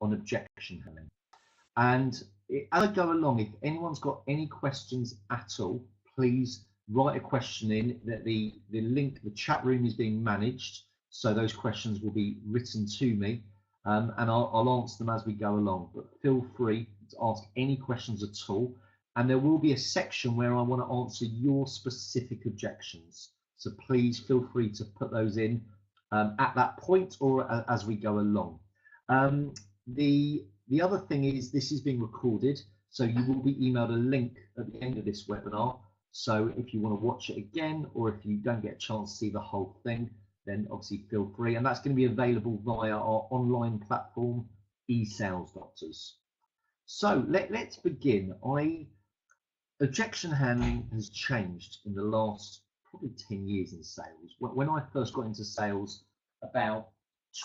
on objection handling. And as I go along, if anyone's got any questions at all, please write a question in. The link, the chat room is being managed, so those questions will be written to me, and I'll answer them as we go along. But feel free to ask any questions at all, and there will be a section where I want to answer your specific objections. So please feel free to put those in at that point or as we go along. The other thing is this is being recorded, so you will be emailed a link at the end of this webinar. So if you want to watch it again, or if you don't get a chance to see the whole thing, then obviously feel free. And that's going to be available via our online platform, eSales Doctors. So let's begin. Objection handling has changed in the last probably 10 years in sales. When I first got into sales about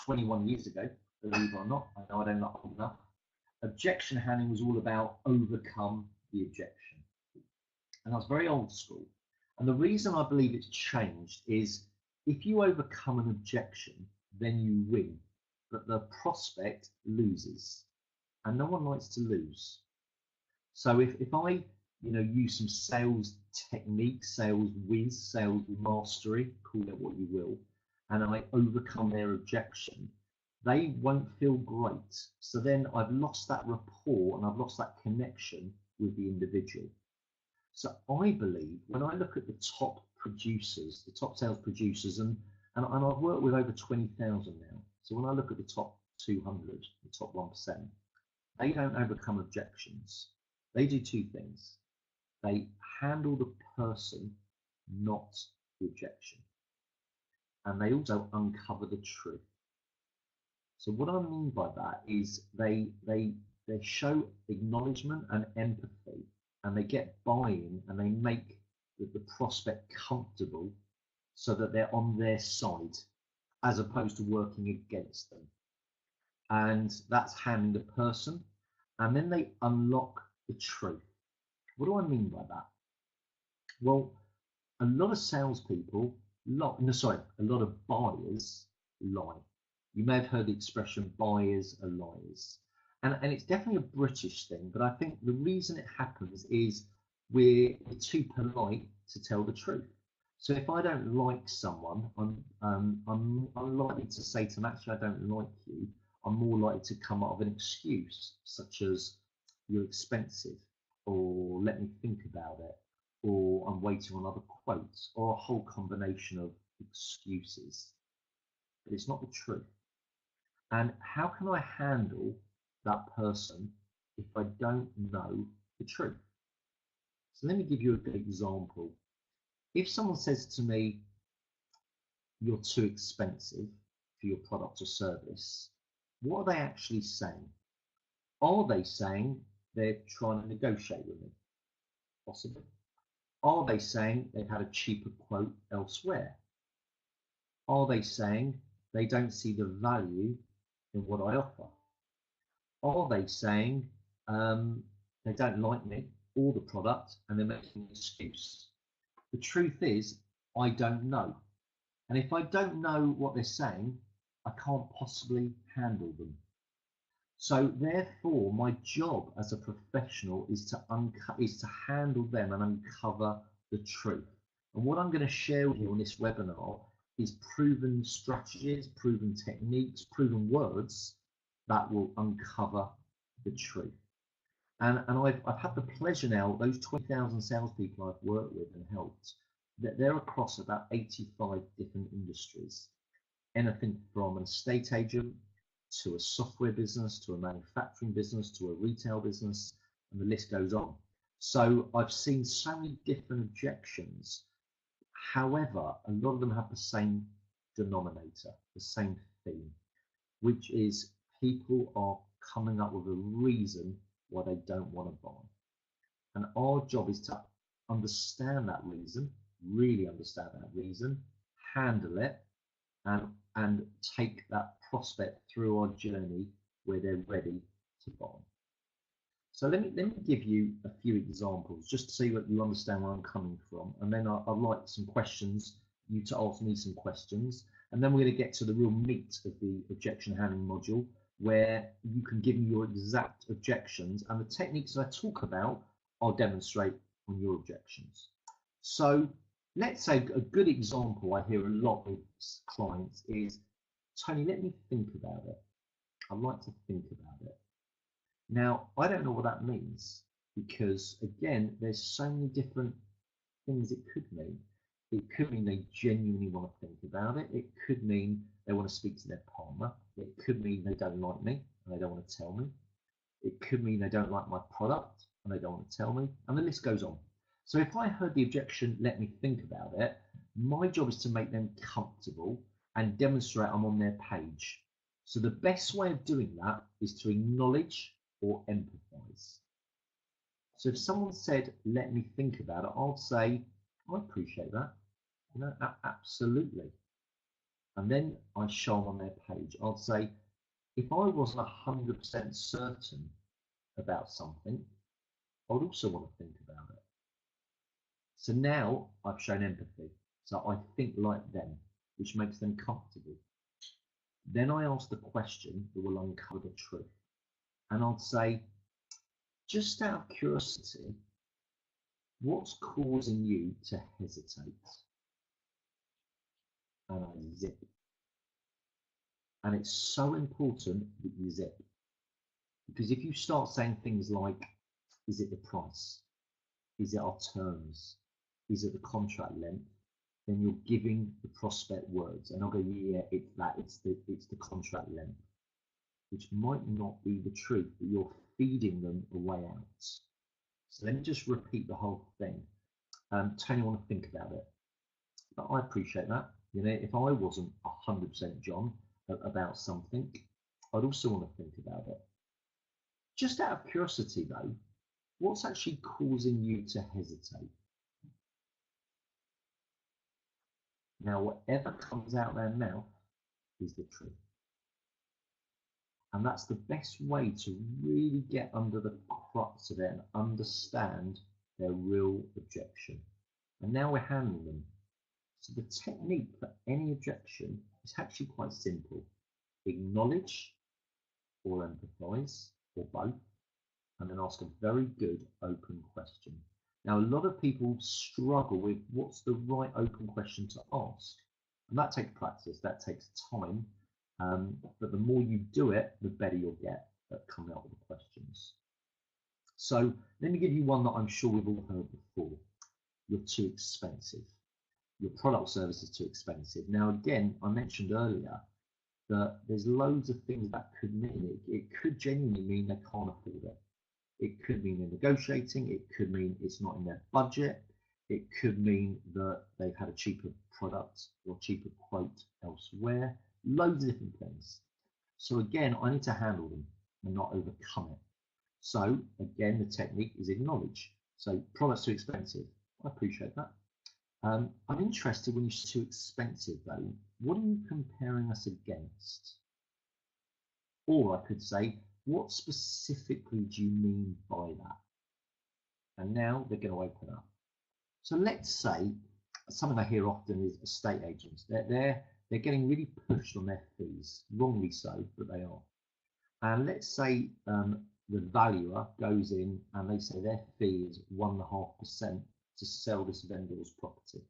21 years ago, believe it or not, I know I don't look old enough, objection handling was all about overcome the objection. And that's very old school. And the reason I believe it's changed is if you overcome an objection, then you win, but the prospect loses. And no one likes to lose. So if I use some sales techniques, sales whiz, sales mastery, call it what you will, and I overcome their objection, they won't feel great. So then I've lost that rapport and I've lost that connection with the individual. So I believe when I look at the top producers, the top sales producers, and I've worked with over 20,000 now. So when I look at the top 200, the top 1%, they don't overcome objections. They do two things. They handle the person, not the objection. And they also uncover the truth. So what I mean by that is they show acknowledgement and empathy, and they get buy-in, and they make the prospect comfortable so that they're on their side as opposed to working against them. And that's handling the person, and then they unlock the truth. What do I mean by that? Well, a lot of salespeople, a lot of buyers lie. You may have heard the expression buyers are liars. And it's definitely a British thing, but I think the reason it happens is we're too polite to tell the truth. So if I don't like someone, I'm likely to say to them, actually, I don't like you. I'm more likely to come up with an excuse, such as you're expensive, or let me think about it, or I'm waiting on other quotes, or a whole combination of excuses. But it's not the truth. And how can I handle that person if I don't know the truth? So let me give you a good example. If someone says to me, you're too expensive for your product or service, what are they actually saying? Are they saying they're trying to negotiate with me? Possibly. Are they saying they've had a cheaper quote elsewhere? Are they saying they don't see the value in what I offer? Are they saying they don't like me or the product and they're making an excuse? The truth is, I don't know. And if I don't know what they're saying, I can't possibly handle them. So therefore, my job as a professional is to handle them and uncover the truth. And what I'm going to share with you on this webinar is proven strategies, proven techniques, proven words that will uncover the truth. And I've had the pleasure now, those 20,000 salespeople I've worked with and helped, that they're across about 85 different industries. Anything from an estate agent to a software business, to a manufacturing business, to a retail business, and the list goes on. So I've seen so many different objections. However, a lot of them have the same denominator, the same theme, which is people are coming up with a reason why they don't want to buy. And our job is to understand that reason, really understand that reason, handle it, and take that prospect through our journey where they're ready to buy. So let me give you a few examples just so that you understand where I'm coming from, and then I'd like some questions, you to ask me some questions, and then we're going to get to the real meat of the objection handling module, where you can give me your exact objections, and the techniques I talk about, I'll demonstrate on your objections. So let's say a good example I hear a lot with clients is, Tony, let me think about it. I'd like to think about it. Now, I don't know what that means, because again, there's so many different things it could mean. It could mean they genuinely want to think about it. It could mean they want to speak to their partner. It could mean they don't like me and they don't want to tell me. It could mean they don't like my product and they don't want to tell me. And the list goes on. So if I heard the objection, let me think about it, my job is to make them comfortable and demonstrate I'm on their page. So the best way of doing that is to acknowledge or empathize. So if someone said, let me think about it, I'll say, I appreciate that. You know, absolutely. And then I show them on their page. I'll say, if I wasn't 100% certain about something, I would also want to think about it. So now I've shown empathy. So I think like them, which makes them comfortable. Then I ask the question that will uncover the truth. And I'll say, just out of curiosity, what's causing you to hesitate? And I zip. And it's so important that you zip. Because if you start saying things like, is it the price? Is it our terms? Is it the contract length? Then you're giving the prospect words. And I'll go, yeah, it's that, it's the contract length, which might not be the truth, but you're feeding them a way out. So let me just repeat the whole thing. Tony, I want to think about it. But I appreciate that. You know, if I wasn't 100% John about something, I'd also want to think about it. Just out of curiosity though, what's actually causing you to hesitate? Now, whatever comes out their mouth is the truth. And that's the best way to really get under the crux of it and understand their real objection. And now we're handling them. So the technique for any objection is actually quite simple. Acknowledge or empathize, or both, and then ask a very good open question. Now, a lot of people struggle with what's the right open question to ask. And that takes practice, that takes time. But the more you do it, the better you'll get at coming up with the questions. So let me give you one that I'm sure we've all heard before. You're too expensive. Your product or service is too expensive. Now, again, I mentioned earlier that there's loads of things that could mean. It could genuinely mean they can't afford it. It could mean they're negotiating. It could mean it's not in their budget. It could mean that they've had a cheaper product or cheaper quote elsewhere. Loads of different things. So again, I need to handle them and not overcome it. So again, the technique is acknowledge. So products too expensive. I appreciate that. I'm interested when you say too expensive though. What are you comparing us against? Or I could say, what specifically do you mean by that? And now they're going to open up. So let's say something I hear often is estate agents. They're getting really pushed on their fees, wrongly so, but they are. And let's say the valuer goes in and they say their fee is 1.5% to sell this vendor's property.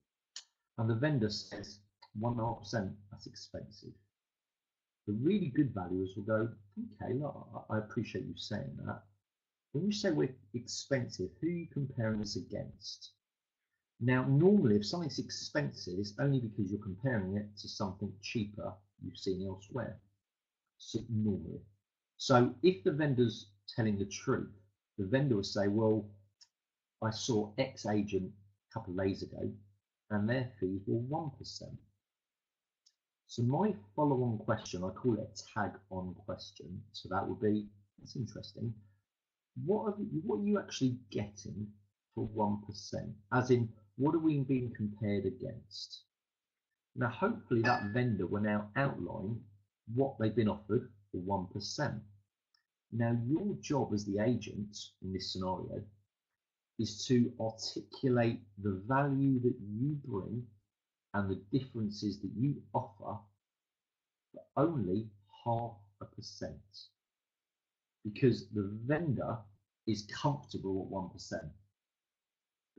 And the vendor says 1.5%, that's expensive. The really good valuers will go, okay, look, I appreciate you saying that. When you say we're expensive, who are you comparing us against? Now, normally, if something's expensive, it's only because you're comparing it to something cheaper you've seen elsewhere. So normally. So if the vendor's telling the truth, the vendor will say, well, I saw X agent a couple of days ago and their fees were 1%. So my follow-on question, I call it a tag-on question. So that would be, that's interesting. What are you actually getting for 1%? As in, what are we being compared against? Now, hopefully that vendor will now outline what they've been offered for 1%. Now, your job as the agent in this scenario is to articulate the value that you bring and the differences that you offer for only half 0.5%, because the vendor is comfortable at 1%.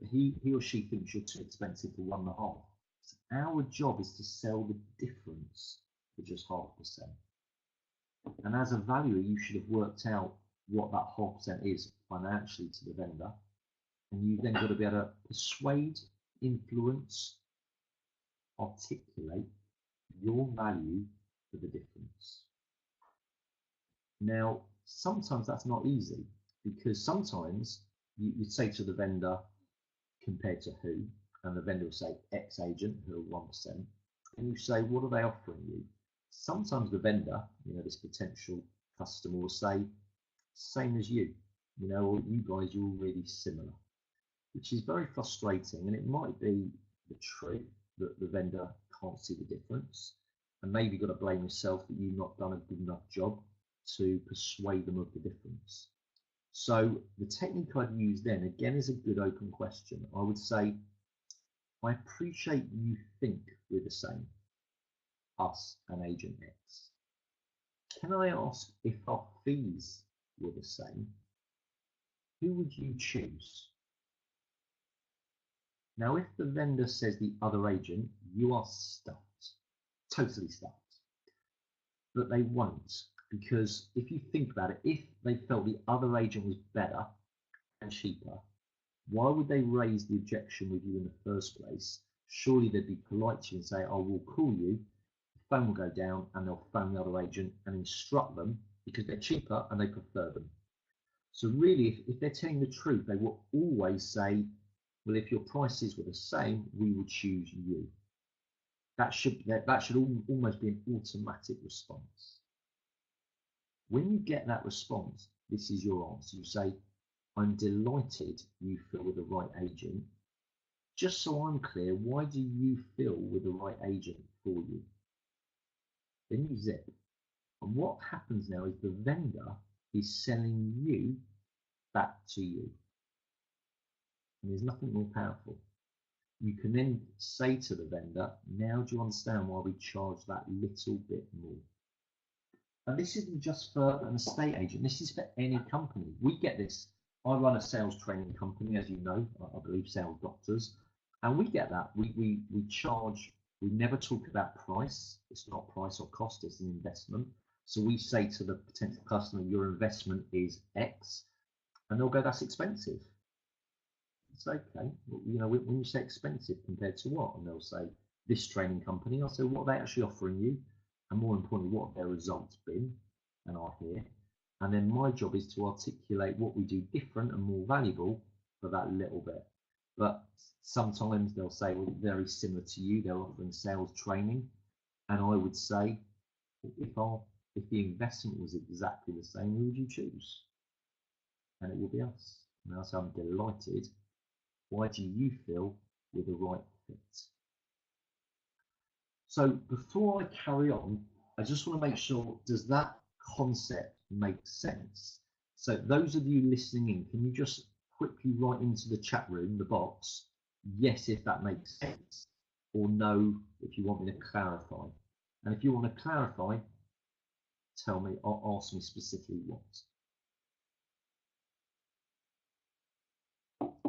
He or she thinks you're too expensive for 1.5%. So our job is to sell the difference for just 0.5%. And as a valuer, you should have worked out what that 0.5% is financially to the vendor. And you've then got to be able to persuade, influence, articulate your value for the difference. Now, sometimes that's not easy, because sometimes you'd say to the vendor, compared to who, and the vendor will say X agent, who are 1%, and you say, what are they offering you? Sometimes the vendor, this potential customer will say, same as you, or you guys, you're really similar, which is very frustrating. And it might be the truth that the vendor can't see the difference, and maybe you've got to blame yourself that you've not done a good enough job to persuade them of the difference. So the technique I'd use then, again, is a good open question. I would say, I appreciate you think we're the same, us and Agent X. Can I ask, if our fees were the same, who would you choose? Now, if the vendor says the other agent, you are stuffed, totally stuffed. But they won't, because if you think about it, if they felt the other agent was better and cheaper, why would they raise the objection with you in the first place? Surely they'd be polite to you and say, oh, we'll call you, the phone will go down, and they'll phone the other agent and instruct them because they're cheaper and they prefer them. So really, if they're telling the truth, they will always say, well, if your prices were the same, we would choose you. That should almost be an automatic response. When you get that response, this is your answer. You say, I'm delighted you feel with the right agent. Just so I'm clear, why do you feel with the right agent for you? Then you zip. And what happens now is the vendor is selling you back to you. And there's nothing more powerful. You can then say to the vendor, now do you understand why we charge that little bit more? And this isn't just for an estate agent, this is for any company. We get this. I run a sales training company, as you know, I believe Sales Doctors, and we get that. We charge, we never talk about price. It's not price or cost, it's an investment. So we say to the potential customer, your investment is X, and they'll go, that's expensive. It's okay, when you say expensive compared to what? And they'll say, this training company. I'll say, what are they actually offering you? And more importantly, what have their results been? And I hear. And then my job is to articulate what we do different and more valuable for that little bit. But sometimes they'll say, well, very similar to you, they're offering sales training. And I would say, if the investment was exactly the same, who would you choose? And it will be us. And I'll say, I'm delighted. Why do you feel we're the right fit? So before I carry on, I just want to make sure, does that concept make sense? So those of you listening in, can you just quickly write into the chat room, the box, yes, if that makes sense, or no, if you want me to clarify. And if you want to clarify, tell me, or ask me specifically what.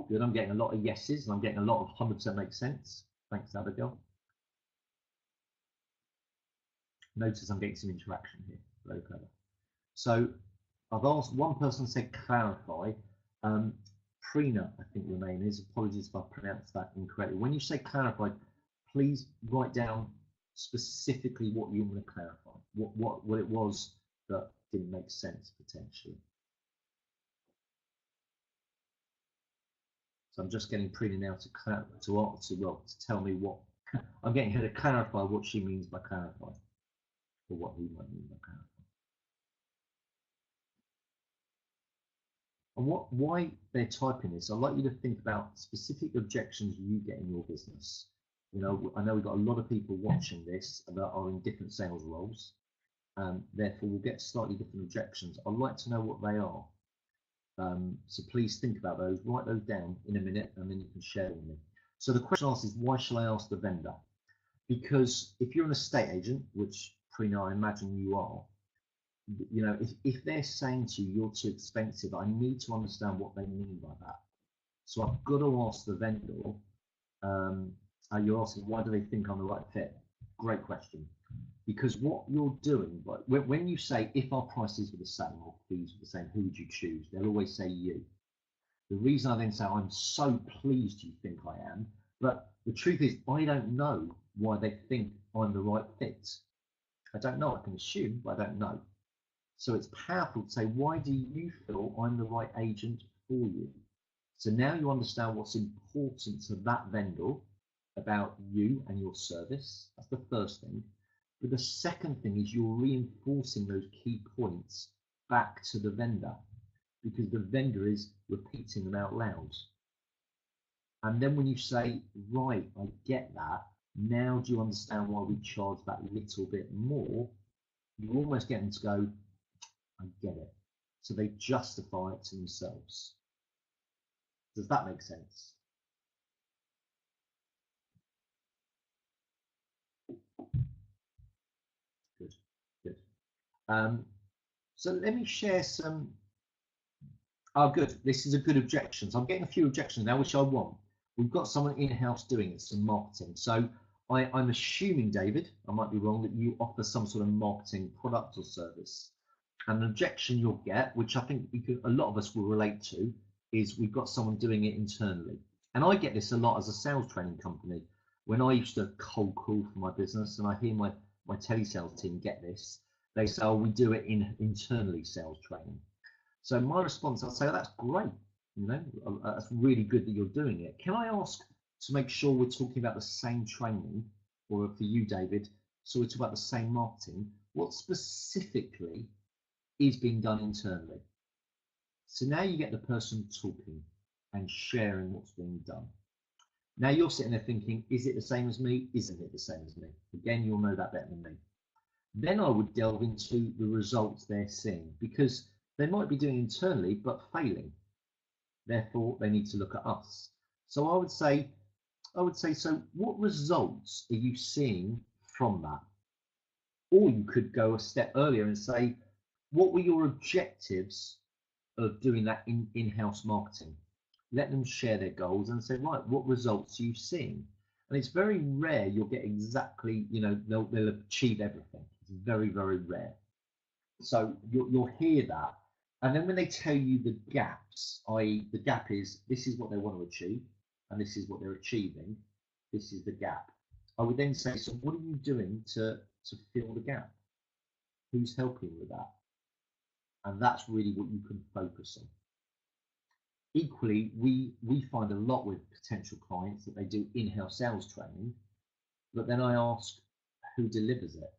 Good, I'm getting a lot of yeses, and I'm getting a lot of 100% makes sense. Thanks, Abigail. Notice I'm getting some interaction here, very clever. So I've asked, one person said clarify. Prina, I think your name is, apologies if I pronounced that incorrectly. When you say clarify, please write down specifically what you want to clarify, what it was that didn't make sense potentially. So I'm just getting Prina now to tell me what, I'm getting her to clarify what she means by clarify, or what he might mean by clarify. And why they're typing this, I'd like you to think about specific objections you get in your business. I know we've got a lot of people watching this that are in different sales roles, therefore we'll get slightly different objections. I'd like to know what they are. So please think about those, write those down in a minute, and then you can share them with me. So the question asked is, why shall I ask the vendor? Because if you're an estate agent, which Prina, I imagine you are, you know, if they're saying to you, you're too expensive, I need to understand what they mean by that. So I've got to ask the vendor, you're asking, why do they think I'm the right fit? Great question. Because what you're doing, but when you say, if our prices were the same or fees were the same, who would you choose? They'll always say you. The reason I then say, I'm so pleased you think I am, but the truth is, I don't know why they think I'm the right fit. I don't know. I can assume, but I don't know. So it's powerful to say, why do you feel I'm the right agent for you? So now you understand what's important to that vendor about you and your service. That's the first thing. But the second thing is you're reinforcing those key points back to the vendor, because the vendor is repeating them out loud. And then when you say, right, I get that, now do you understand why we charge that little bit more? You almost get them to go, I get it. So they justify it to themselves. Does that make sense? Good, good. So let me share some. Oh, good. This is a good objection. So I'm getting a few objections now, which I want. We've got someone in-house doing it, some marketing. So I'm assuming, David, I might be wrong, that you offer some sort of marketing product or service. And an objection you'll get, which I think a lot of us will relate to, is we've got someone doing it internally. And I get this a lot as a sales training company. When I used to cold call for my business, and I hear my telesales team get this, they say, oh, we do it internally sales training. So my response, I'll say, oh, that's great. You know, that's really good that you're doing it. Can I ask to make sure we're talking about the same training, or for you, David, so we're talking about the same marketing, what specifically is being done internally? So now you get the person talking and sharing what's being done. Now you're sitting there thinking, is it the same as me? Isn't it the same as me? Again, you'll know that better than me. Then I would delve into the results they're seeing, because they might be doing internally but failing. Therefore, they need to look at us. So I would say, so what results are you seeing from that? Or you could go a step earlier and say, what were your objectives of doing that in-house marketing? Let them share their goals and say, right, what results are you seeing? And it's very rare you'll get exactly, you know, they'll achieve everything. It's very, very rare. So you'll hear that. And then when they tell you the gaps, i.e. the gap is, this is what they want to achieve, and this is what they're achieving, this is the gap. I would then say, so what are you doing to fill the gap? Who's helping with that? And that's really what you can focus on. Equally, we find a lot with potential clients that they do in-house sales training, but then I ask who delivers it.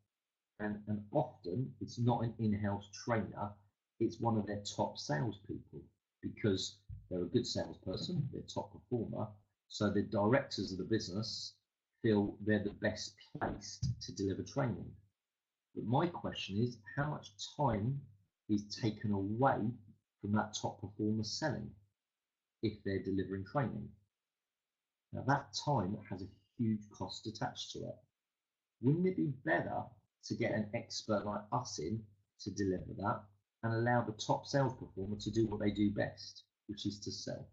And often it's not an in-house trainer, it's one of their top salespeople, because they're a good salesperson, they're top performer, so the directors of the business feel they're the best placed to deliver training. But my question is, how much time is taken away from that top performer selling if they're delivering training? Now that time has a huge cost attached to it. Wouldn't it be better to get an expert like us in to deliver that and allow the top sales performer to do what they do best, which is to sell?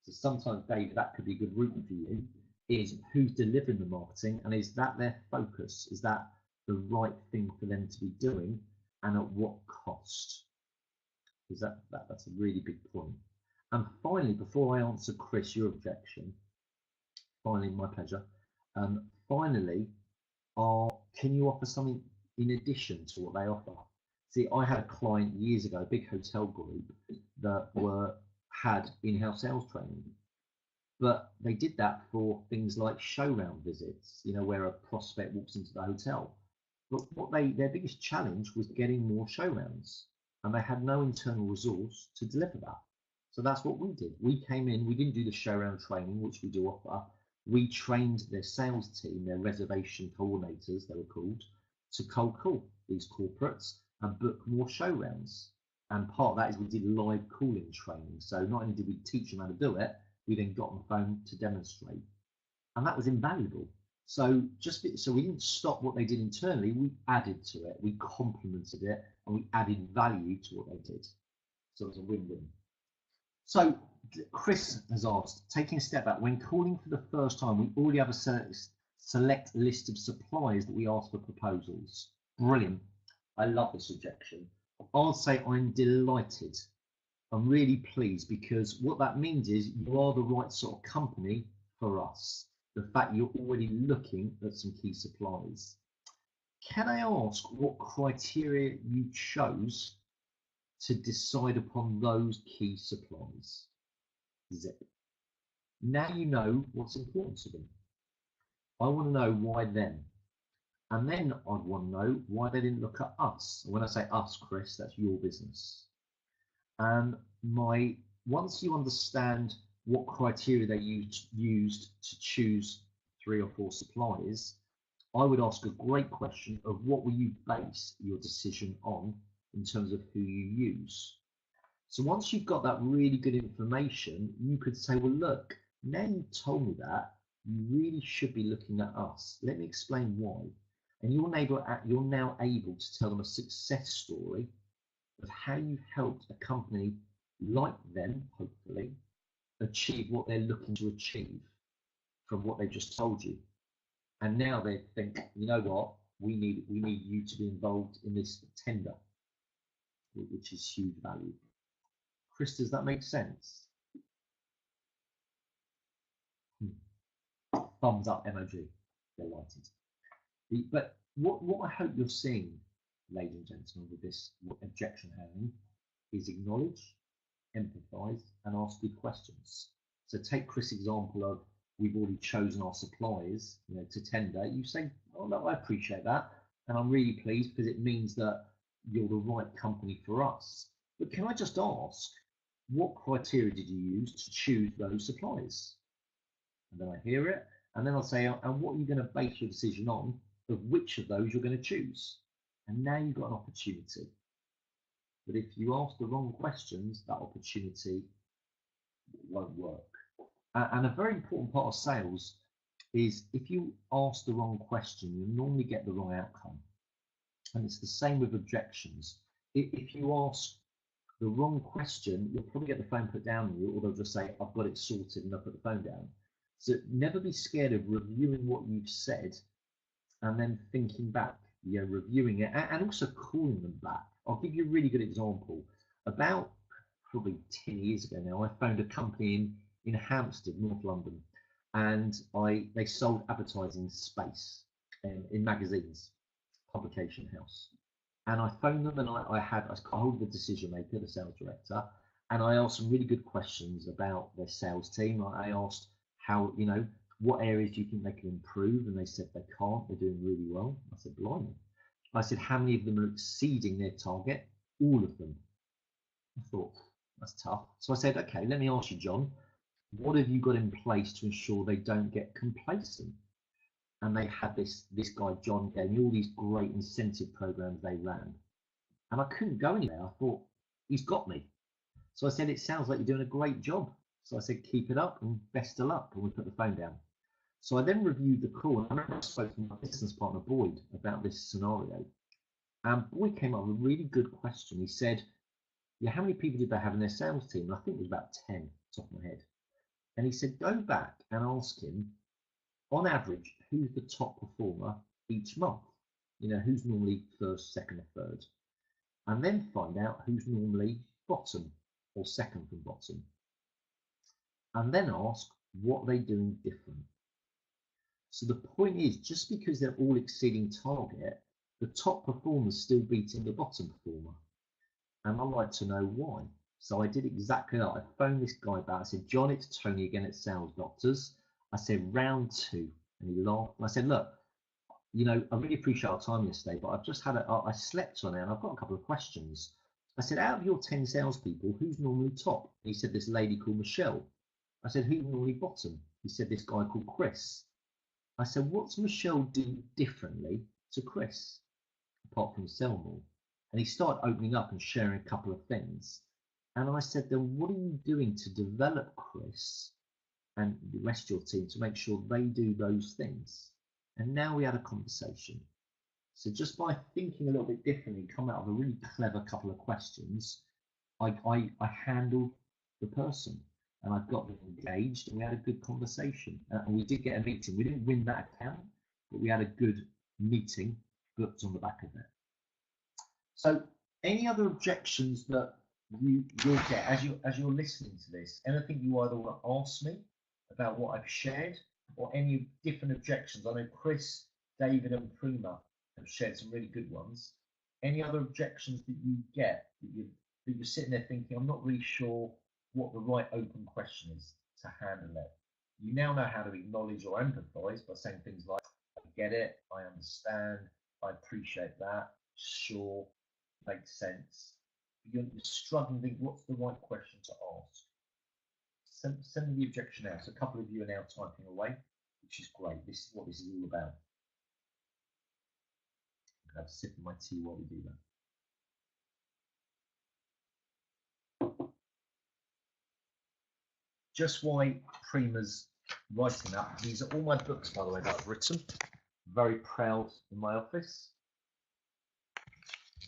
So sometimes, Dave, that could be a good route for you, is who's delivering the marketing, and is that their focus? Is that the right thing for them to be doing, and at what cost? Because that's a really big point. And finally, before I answer Chris, your objection, finally, my pleasure. Finally, can you offer something in addition to what they offer? See, I had a client years ago, a big hotel group that had in-house sales training, but they did that for things like show round visits, you know, where a prospect walks into the hotel. But their biggest challenge was getting more show rounds, and they had no internal resource to deliver that. So that's what we did. We came in, we didn't do the show round training, which we do offer. We trained their sales team, their reservation coordinators, they were called, to cold call these corporates and book more show rounds. And part of that is we did live calling training. So not only did we teach them how to do it, we then got on the phone to demonstrate. And that was invaluable. So so we didn't stop what they did internally, we added to it, we complemented it, and we added value to what they did. So it was a win-win. So Chris has asked, taking a step back, when calling for the first time, we already have a select list of suppliers that we ask for proposals. Brilliant. I love this objection. I'll say I'm delighted. I'm really pleased, because what that means is you are the right sort of company for us. The fact you're already looking at some key suppliers. Can I ask what criteria you chose to decide upon those key suppliers? Zip. Now you know what's important to them. I want to know why them. And then I'd want to know why they didn't look at us. And when I say us, Chris, that's your business. And once you understand what criteria they used to choose 3 or 4 suppliers, I would ask a great question of what will you base your decision on in terms of who you use. So once you've got that really good information, you could say, well, look, now you've told me that, you really should be looking at us. Let me explain why. And you're now able to tell them a success story of how you've helped a company like them, hopefully, achieve what they're looking to achieve from what they've just told you. And now they think, you know what, we need you to be involved in this tender, which is huge value. Chris, does that make sense? Thumbs up, emoji. Delighted. But what I hope you're seeing, ladies and gentlemen, with this objection handling is acknowledge, empathise, and ask good questions. So take Chris' example of we've already chosen our suppliers, to tender. You say, oh no, I appreciate that, and I'm really pleased because it means that you're the right company for us. But can I just ask, what criteria did you use to choose those suppliers? And then I hear it, and then I'll say, and what are you going to base your decision on of which of those you're going to choose? And now you've got an opportunity. But if you ask the wrong questions, that opportunity won't work. And a very important part of sales is if you ask the wrong question, you normally get the wrong outcome. And it's the same with objections. If you ask the wrong question, you'll probably get the phone put down on you, or they'll just say, I've got it sorted, and they'll put the phone down. So never be scared of reviewing what you've said and then thinking back, reviewing it, and also calling them back. I'll give you a really good example. About probably 10 years ago now, I found a company in Hampstead, North London, and they sold advertising space in magazines, publication house. And I phoned them, and I got hold of the decision maker, the sales director, and I asked some really good questions about their sales team. I asked how, what areas do you think they can improve? And they said they can't, they're doing really well. I said, blimey. I said, how many of them are exceeding their target? All of them. I thought, that's tough. So I said, okay, let me ask you, John, what have you got in place to ensure they don't get complacent? And they had this guy, John, gave me all these great incentive programs they ran. And I couldn't go anywhere. I thought, he's got me. So I said, it sounds like you're doing a great job. So I said, keep it up and best of luck. And we put the phone down. So I then reviewed the call. And I remember I spoke to my business partner, Boyd, about this scenario. And Boyd came up with a really good question. He said, yeah, how many people did they have in their sales team? And I think it was about 10, top of my head. And he said, go back and ask him, on average, who's the top performer each month? Who's normally first, second, or third? And then find out who's normally bottom or second from bottom. And then ask what they're doing different. So the point is, just because they're all exceeding target, the top performer's still beating the bottom performer. And I'd like to know why. So I did exactly that. I phoned this guy back. I said, John, it's Tony again at Sales Doctors. I said, round 2. And he laughed. And I said, look, I really appreciate our time yesterday, but I've just had I slept on it and I've got a couple of questions. I said, out of your 10 salespeople, who's normally top? He said, this lady called Michelle. I said, who's normally bottom? He said, this guy called Chris. I said, what's Michelle do differently to Chris, apart from sell more? And he started opening up and sharing a couple of things. And I said, then what are you doing to develop Chris and the rest of your team to make sure they do those things? And now we had a conversation. So just by thinking a little bit differently, come out of a really clever couple of questions, I handled the person and I got them engaged and we had a good conversation. And we did get a meeting. We didn't win that account, but we had a good meeting booked on the back of it. So any other objections that you'll get as you're listening to this? Anything you either want to ask me about what I've shared or any different objections? I know Chris, David and Prima have shared some really good ones. Any other objections that you get that you're sitting there thinking, I'm not really sure what the right open question is to handle it? You now know how to acknowledge or empathize by saying things like, I get it, I understand, I appreciate that, sure, makes sense. You're struggling to think, what's the right question to ask? Send me the objection out. So a couple of you are now typing away, which is great. This is what this is all about. I'm going to have a sip of my tea while we do that. Just why Prima's writing that. These are all my books, by the way, that I've written. Very proud in my office.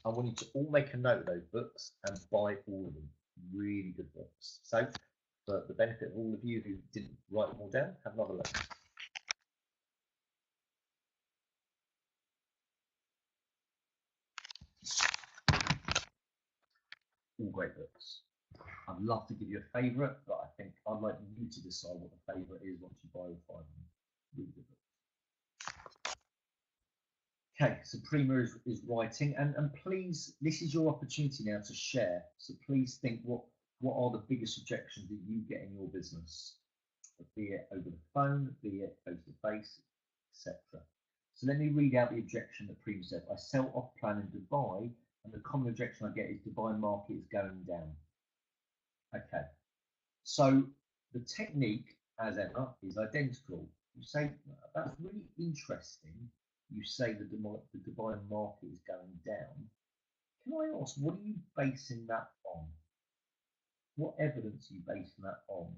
I want you to all make a note of those books and buy all of them. Really good books. So, for the benefit of all of you who didn't write them all down, have another look. All great books. I'd love to give you a favourite, but I think I'd like you to decide what the favourite is once you buy all 5 of them. Really good books. Okay, so Prima is writing, and please, this is your opportunity now to share. So please think what are the biggest objections that you get in your business, be it over the phone, be it face to face, etc. So let me read out the objection that Prima said. I sell off plan in Dubai, and the common objection I get is Dubai market is going down. Okay, so the technique, as ever, is identical. You say that's really interesting. You say the Dubai market is going down. Can I ask, what are you basing that on? What evidence are you basing that on?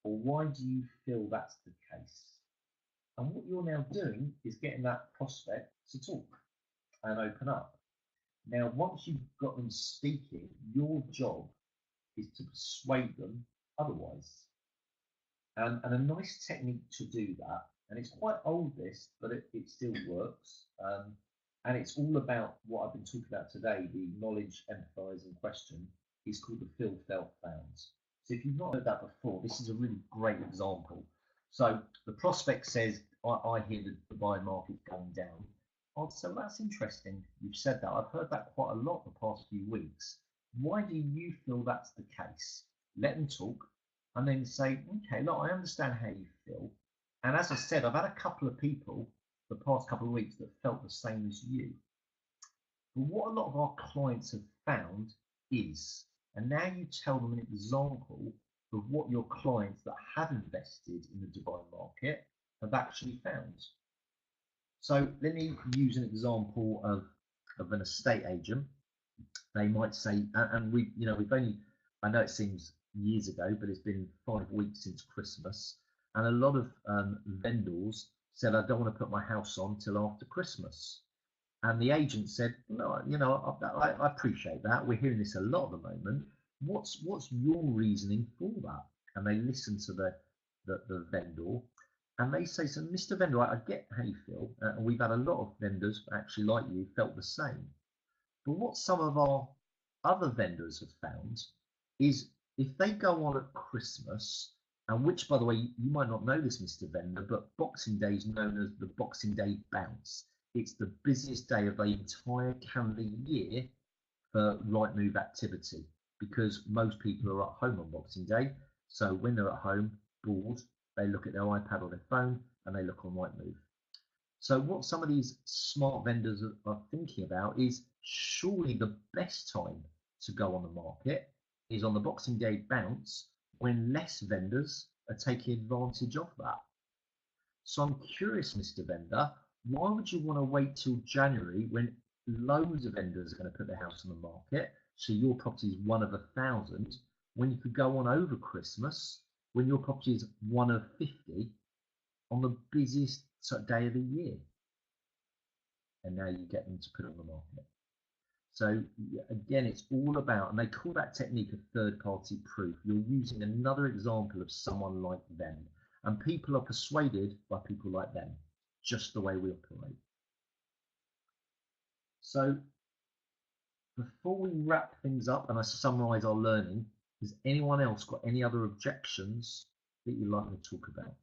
Or why do you feel that's the case? And what you're now doing is getting that prospect to talk and open up. Now, once you've got them speaking, your job is to persuade them otherwise. And a nice technique to do that, and it's quite old this, but it still works. And it's all about what I've been talking about today, the knowledge, empathise and question, is called the feel, felt, found. So if you've not heard that before, this is a really great example. So the prospect says, I hear the Dubai market going down. Oh, so that's interesting. You've said that. I've heard that quite a lot the past few weeks. Why do you feel that's the case? Let them talk and then say, okay, look, I understand how you feel. And as I said, I've had a couple of people the past couple of weeks that felt the same as you. But what a lot of our clients have found is, and now you tell them an example of what your clients that have invested in the Dubai market have actually found. So let me use an example of an estate agent. They might say, and we've only, I know it seems years ago, but it's been 5 weeks since Christmas, and a lot of vendors said, I don't want to put my house on till after Christmas. And the agent said, no, I appreciate that. We're hearing this a lot at the moment. What's your reasoning for that? And they listen to the vendor, and they say, so Mr. Vendor, I get how you feel, and we've had a lot of vendors actually like you felt the same. But what some of our other vendors have found is if they go on at Christmas, and which, by the way, you might not know this, Mr. Vendor, but Boxing Day is known as the Boxing Day bounce. It's the busiest day of the entire calendar year for Rightmove activity because most people are at home on Boxing Day. So when they're at home, bored, they look at their iPad or their phone and they look on Rightmove. So what some of these smart vendors are thinking about is surely the best time to go on the market is on the Boxing Day bounce when less vendors are taking advantage of that. So I'm curious, Mr. Vendor, why would you want to wait till January when loads of vendors are going to put their house on the market, so your property is one of 1,000, when you could go on over Christmas when your property is one of 50 on the busiest day of the year? and now you get them to put it on the market. So again, it's all about, and they call that technique of third-party proof. You're using another example of someone like them, and people are persuaded by people like them, just the way we operate. So before we wrap things up and I summarize our learning, has anyone else got any other objections that you'd like me to talk about?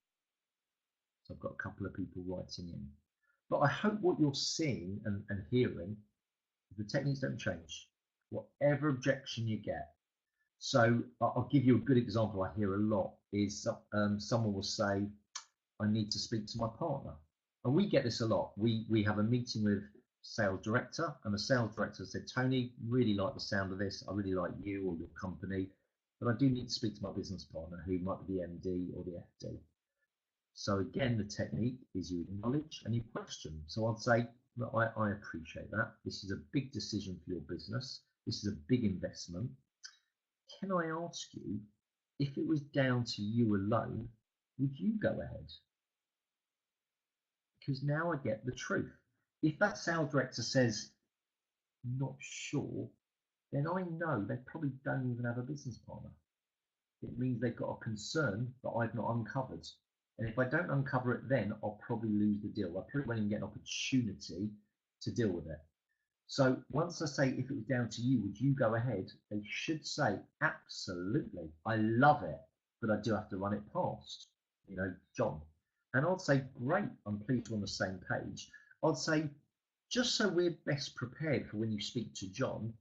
So I've got a couple of people writing in. But I hope what you're seeing and hearing, the techniques don't change, whatever objection you get. So I'll give you a good example I hear a lot is someone will say, I need to speak to my partner. And we get this a lot. We have a meeting with sales director, and the sales director said, Tony, really like the sound of this. I really like you or your company, but I do need to speak to my business partner who might be the MD or the FD. So again, the technique is you acknowledge and you question. So I'd say, look, I appreciate that. This is a big decision for your business. This is a big investment. Can I ask you, if it was down to you alone, would you go ahead? Because now I get the truth. If that sales director says, not sure, then I know they probably don't even have a business partner. It means they've got a concern that I've not uncovered. And if I don't uncover it then, I'll probably lose the deal. I probably won't even get an opportunity to deal with it. So once I say, if it was down to you, would you go ahead? They should say, absolutely, I love it, but I do have to run it past, John. And I'd say, great, I'm pleased we're on the same page. I'd say, just so we're best prepared for when you speak to John,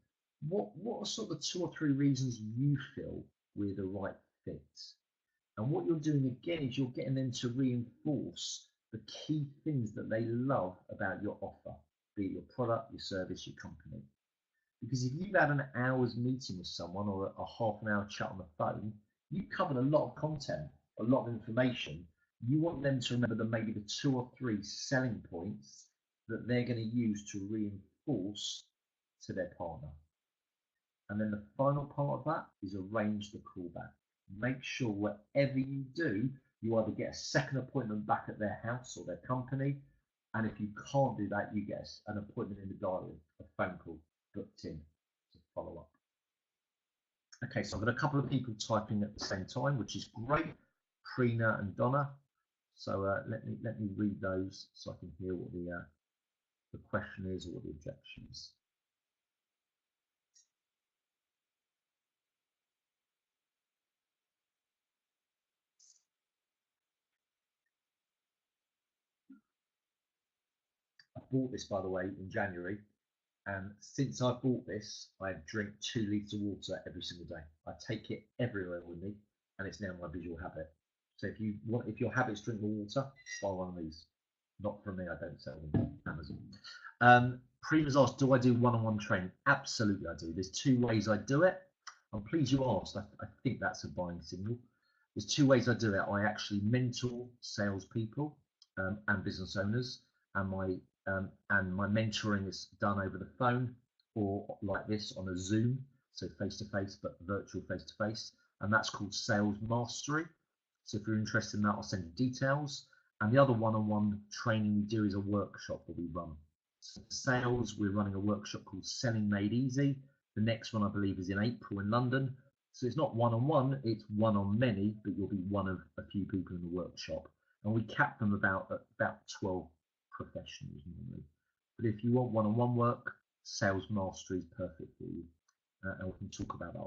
what are sort of the 2 or 3 reasons you feel we're the right fit? And what you're doing again is you're getting them to reinforce the key things that they love about your offer, be it your product, your service, your company. Because if you've had an hour's meeting with someone or a half an hour chat on the phone, you've covered a lot of content, a lot of information. You want them to remember maybe the 2 or 3 selling points that they're going to use to reinforce to their partner. And then the final part of that is arrange the callback. Make sure whatever you do, you either get a second appointment back at their house or their company. And if you can't do that, you get an appointment in the diary, a phone call booked in to follow up. Okay, so I've got a couple of people typing at the same time, which is great. Prina and Donna. So let me read those so I can hear what the question is or what the objection is. I bought this, by the way, in January, and since I bought this, I drink 2 litres of water every single day. I take it everywhere with me, and it's now my visual habit. So if your habit's drink more water, buy one of these. Not from me, I don't sell them on Amazon. Prina's asked, do I do one-on-one training? Absolutely, I do. There's 2 ways I do it. I'm pleased you asked. I think that's a buying signal. There's 2 ways I do it. I actually mentor salespeople and business owners, and my mentoring is done over the phone or like this on a Zoom, so face-to-face, but virtual face-to-face, and that's called Sales Mastery. So if you're interested in that, I'll send you details. And the other one-on-one training we do is a workshop that we run. So sales, we're running a workshop called Selling Made Easy. The next one, I believe, is in April in London. So it's not one-on-one, it's one-on-many, but you'll be one of a few people in the workshop. And we cap them about 12 professionals normally. But if you want one-on-one work, Sales Mastery is perfect for you. And we can talk about that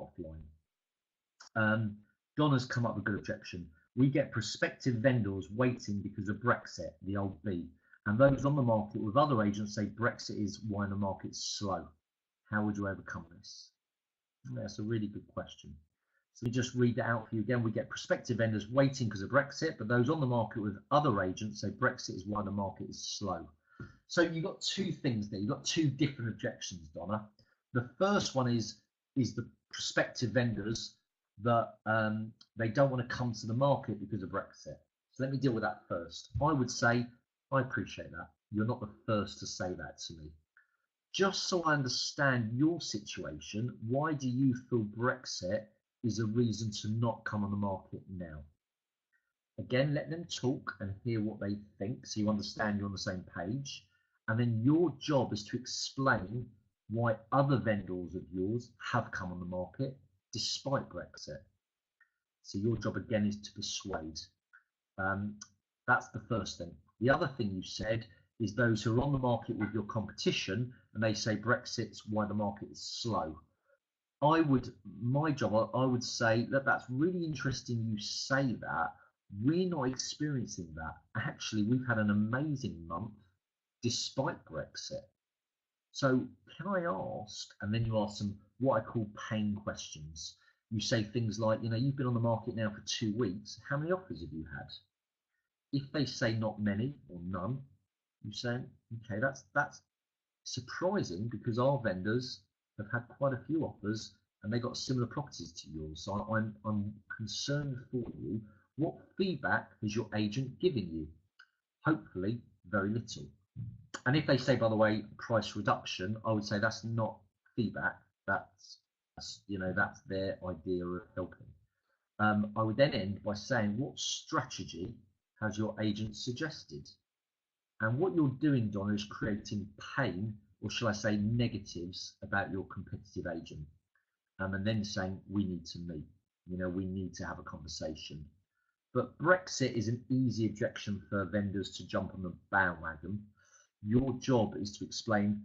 offline. Donna's come up with a good objection. We get prospective vendors waiting because of Brexit, the old B, and those on the market with other agents say Brexit is why the market's slow. How would you overcome this? That's a really good question. So we just read that out for you again. We get prospective vendors waiting because of Brexit, but those on the market with other agents say Brexit is why the market is slow. So you've got 2 things there. You've got 2 different objections, Donna. The first one is the prospective vendors that they don't want to come to the market because of Brexit. So let me deal with that first. I would say, I appreciate that. You're not the first to say that to me. Just so I understand your situation, why do you feel Brexit is a reason to not come on the market now? Again, let them talk and hear what they think so you understand you're on the same page. And then your job is to explain why other vendors of yours have come on the market despite Brexit. So your job again is to persuade. That's the first thing. The other thing you said is those who are on the market with your competition and they say Brexit's why the market is slow. My job, I would say that that's really interesting you say that. We're not experiencing that. Actually, we've had an amazing month despite Brexit. So can I ask, and then you ask some what I call pain questions. You say things like, you've been on the market now for 2 weeks. How many offers have you had? If they say not many or none, you say, okay, that's surprising because our vendors have had quite a few offers and they got similar properties to yours. So I'm concerned for you. What feedback has your agent given you? Hopefully, very little. And if they say, by the way, price reduction, I would say that's not feedback. That's their idea of helping. I would then end by saying, what strategy has your agent suggested? And what you're doing, Donna, is creating pain, or shall I say negatives, about your competitive agent. And then saying, we need to meet, we need to have a conversation. But Brexit is an easy objection for vendors to jump on the bandwagon. Your job is to explain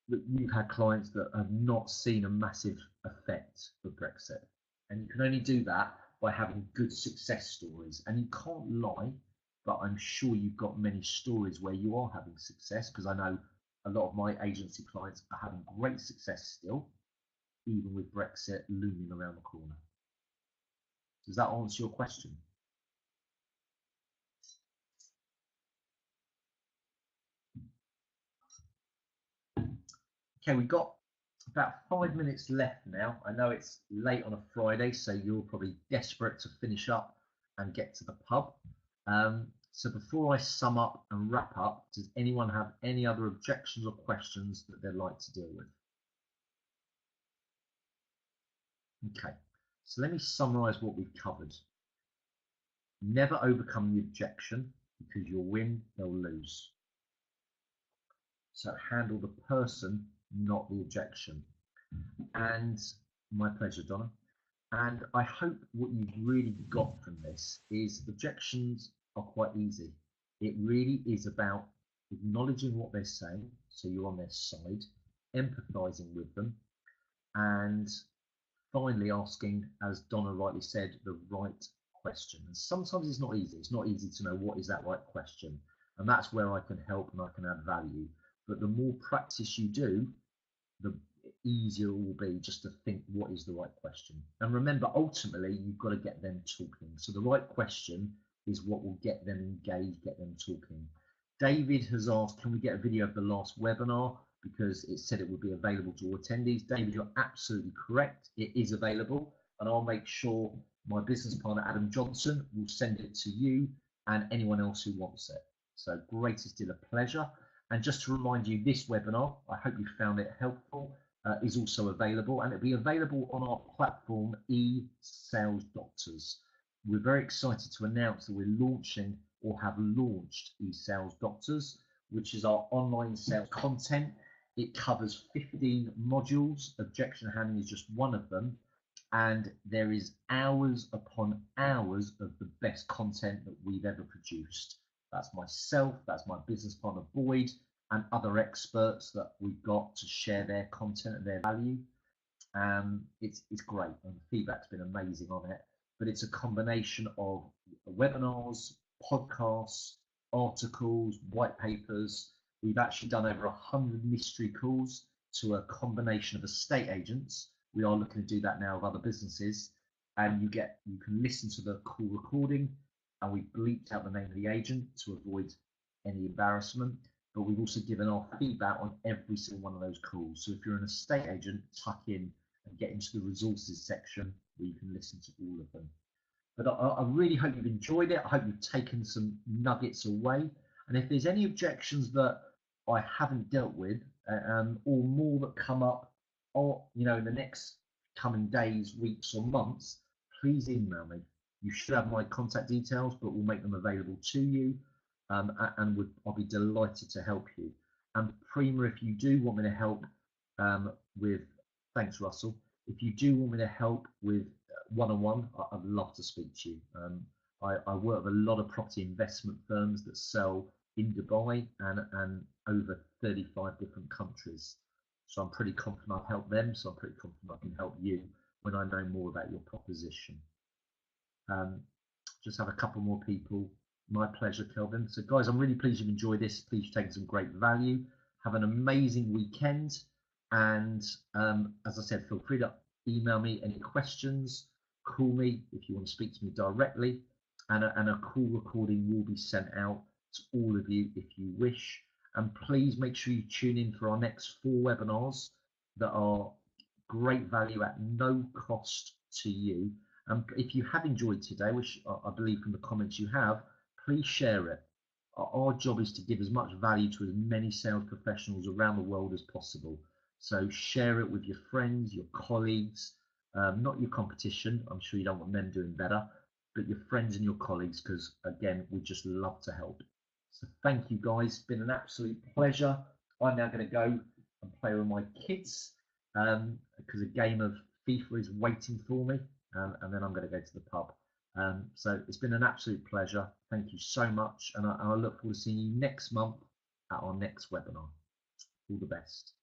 that you've had clients that have not seen a massive effect of Brexit. And you can only do that by having good success stories. And you can't lie, but I'm sure you've got many stories where you are having success, because I know a lot of my agency clients are having great success still, even with Brexit looming around the corner. Does that answer your question? Okay, we've got about 5 minutes left now. I know it's late on a Friday, so you're probably desperate to finish up and get to the pub. So before I sum up and wrap up, does anyone have any other objections or questions that they'd like to deal with? Okay, so let me summarize what we've covered. Never overcome the objection, because you'll win, they'll lose. So handle the person, not the objection. And my pleasure, Donna. And I hope what you've really got from this is objections are quite easy. It really is about acknowledging what they're saying, so you're on their side, empathizing with them, and finally asking, as Donna rightly said, the right question. And sometimes it's not easy. It's not easy to know what is that right question. And that's where I can help and I can add value. But the more practice you do, the easier it will be just to think what is the right question. And remember, ultimately, you've got to get them talking. So the right question is what will get them engaged, get them talking. David has asked, can we get a video of the last webinar? Because it said it would be available to all attendees. David, you're absolutely correct. It is available. And I'll make sure my business partner, Adam Johnson, will send it to you and anyone else who wants it. So greatest deal of pleasure. And just to remind you, this webinar, I hope you found it helpful, is also available, and it'll be available on our platform, eSales Doctors. We're very excited to announce that we're launching or have launched eSales Doctors, which is our online sales content. It covers 15 modules. Objection handling is just one of them. And there is hours upon hours of the best content that we've ever produced. That's myself, that's my business partner Boyd, and other experts that we've got to share their content and their value. It's great, and the feedback's been amazing on it. But it's a combination of webinars, podcasts, articles, white papers. We've actually done over 100 mystery calls to a combination of estate agents. We are looking to do that now of other businesses, and you can listen to the call recording. And we bleeped out the name of the agent to avoid any embarrassment. But we've also given our feedback on every single one of those calls. So if you're an estate agent, tuck in and get into the resources section where you can listen to all of them. But I really hope you've enjoyed it. I hope you've taken some nuggets away. And if there's any objections that I haven't dealt with, or more that come up, or in the next coming days, weeks, or months, please email me. You should have my contact details, but we'll make them available to you, and I'll be delighted to help you. And Prima, if you do want me to help with, thanks Russell, if you do want me to help with one-on-one, I'd love to speak to you. I work with a lot of property investment firms that sell in Dubai and over 35 different countries. So I'm pretty confident I've helped them, so I'm pretty confident I can help you when I know more about your proposition. Just have a couple more people. My pleasure, Kelvin. So guys, I'm really pleased you've enjoyed this. Please you've taken some great value. Have an amazing weekend. And as I said, feel free to email me any questions, call me if you want to speak to me directly, and a call recording will be sent out to all of you if you wish. And please make sure you tune in for our next 4 webinars that are great value at no cost to you. If you have enjoyed today, which I believe from the comments you have, please share it. Our job is to give as much value to as many sales professionals around the world as possible. So share it with your friends, your colleagues, not your competition. I'm sure you don't want them doing better, but your friends and your colleagues, because again, we just love to help. So thank you guys. It's been an absolute pleasure. I'm now going to go and play with my kids because a game of FIFA is waiting for me, and then I'm going to go to the pub. So it's been an absolute pleasure. Thank you so much, and I look forward to seeing you next month at our next webinar. All the best.